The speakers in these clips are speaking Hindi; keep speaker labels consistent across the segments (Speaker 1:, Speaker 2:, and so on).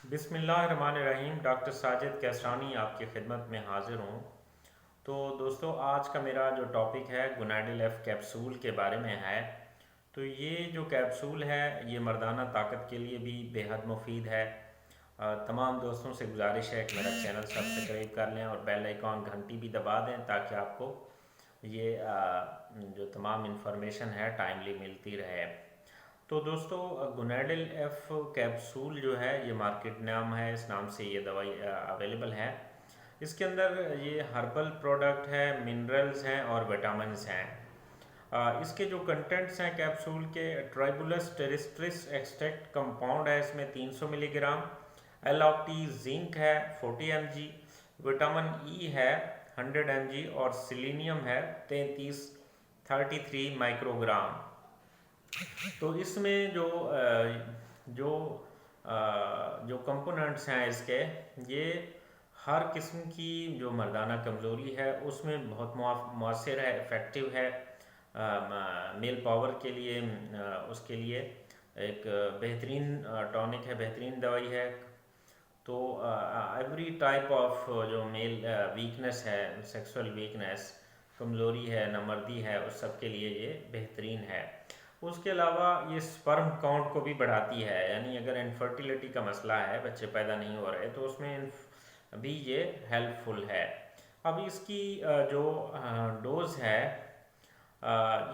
Speaker 1: बिस्मिल्लाहिर्रहमानिर्रहीम। डॉक्टर साजिद कैसरानी आपकी खिदमत में हाज़िर हूँ। तो दोस्तों, आज का मेरा जो टॉपिक है गुनाडिल एफ कैप्सूल के बारे में है। तो ये जो कैप्सूल है ये मर्दाना ताकत के लिए भी बेहद मुफीद है। तमाम दोस्तों से गुजारिश है कि मेरा चैनल सब्सक्राइब कर लें और बेल आइकॉन घंटी भी दबा दें ताकि आपको ये जो तमाम इन्फॉर्मेशन है टाइमली मिलती रहे। तो दोस्तों, गुनाडिल एफ कैप्सूल जो है ये मार्केट नाम है, इस नाम से ये दवाई अवेलेबल है। इसके अंदर ये हर्बल प्रोडक्ट है, मिनरल्स हैं और विटामिन्स हैं। इसके जो कंटेंट्स हैं कैप्सूल के, ट्राइबुलस टेरिस्ट्रिस एक्सट्रैक्ट कंपाउंड है इसमें 300 मिलीग्राम, एलऑक्टी जिंक है 40 mg, विटामिन ई है 100 mg और सिलीनियम है 33 माइक्रोग्राम। तो इसमें जो जो कंपोनेंट्स हैं इसके, ये हर किस्म की जो मर्दाना कमज़ोरी है उसमें बहुत मौसर है, इफ़ेक्टिव है। मेल पावर के लिए उसके लिए एक बेहतरीन टॉनिक है, बेहतरीन दवाई है। तो एवरी टाइप ऑफ जो मेल वीकनेस है, सेक्सुअल वीकनेस, कमज़ोरी है, नामर्दी है, उस सब के लिए ये बेहतरीन है। उसके अलावा ये स्पर्म काउंट को भी बढ़ाती है, यानी अगर इनफर्टिलिटी का मसला है, बच्चे पैदा नहीं हो रहे, तो उसमें भी ये हेल्पफुल है। अब इसकी जो डोज है,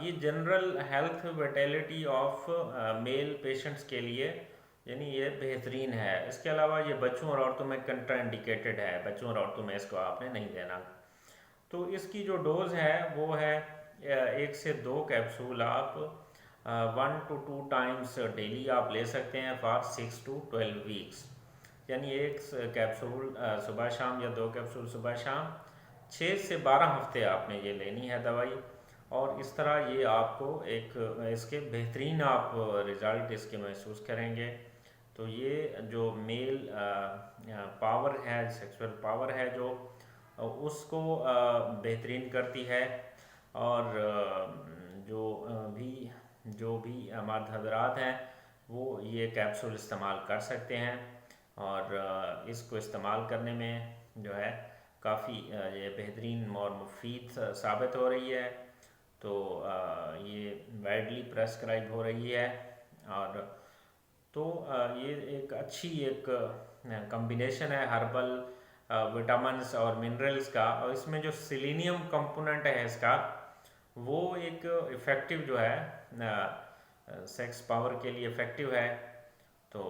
Speaker 1: ये general health vitality of male patients के लिए यानी ये बेहतरीन है। इसके अलावा ये बच्चों और औरतों में कंट्राइंडिकेटेड है, बच्चों और औरतों में इसको आपने नहीं देना। तो इसकी जो डोज है वो है 1 से 2 कैप्सूल आप 1 to 2 टाइम्स डेली आप ले सकते हैं फॉर 6 to 12 वीक्स। यानी एक कैप्सूल सुबह शाम या 2 कैप्सूल सुबह शाम 6 से 12 हफ्ते आपने ये लेनी है दवाई। और इस तरह ये आपको एक इसके बेहतरीन आप रिज़ल्ट इसके महसूस करेंगे। तो ये जो मेल पावर है, सेक्सुअल पावर है, जो उसको बेहतरीन करती है। और जो भी मर्द हजरात हैं वो ये कैप्सूल इस्तेमाल कर सकते हैं। और इसको इस्तेमाल करने में जो है काफ़ी ये बेहतरीन और मुफीद साबित हो रही है। तो ये वाइडली प्रेस्क्राइब हो रही है। और तो ये एक अच्छी एक कम्बिनेशन है हर्बल विटामिन्स और मिनरल्स का। और इसमें जो सिलीनियम कंपोनेंट है इसका, वो एक इफ़ेक्टिव जो है सेक्स पावर के लिए इफ़ेक्टिव है। तो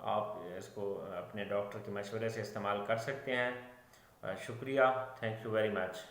Speaker 1: आप इसको अपने डॉक्टर के मशवरे से इस्तेमाल कर सकते हैं। शुक्रिया, थैंक यू वेरी मच।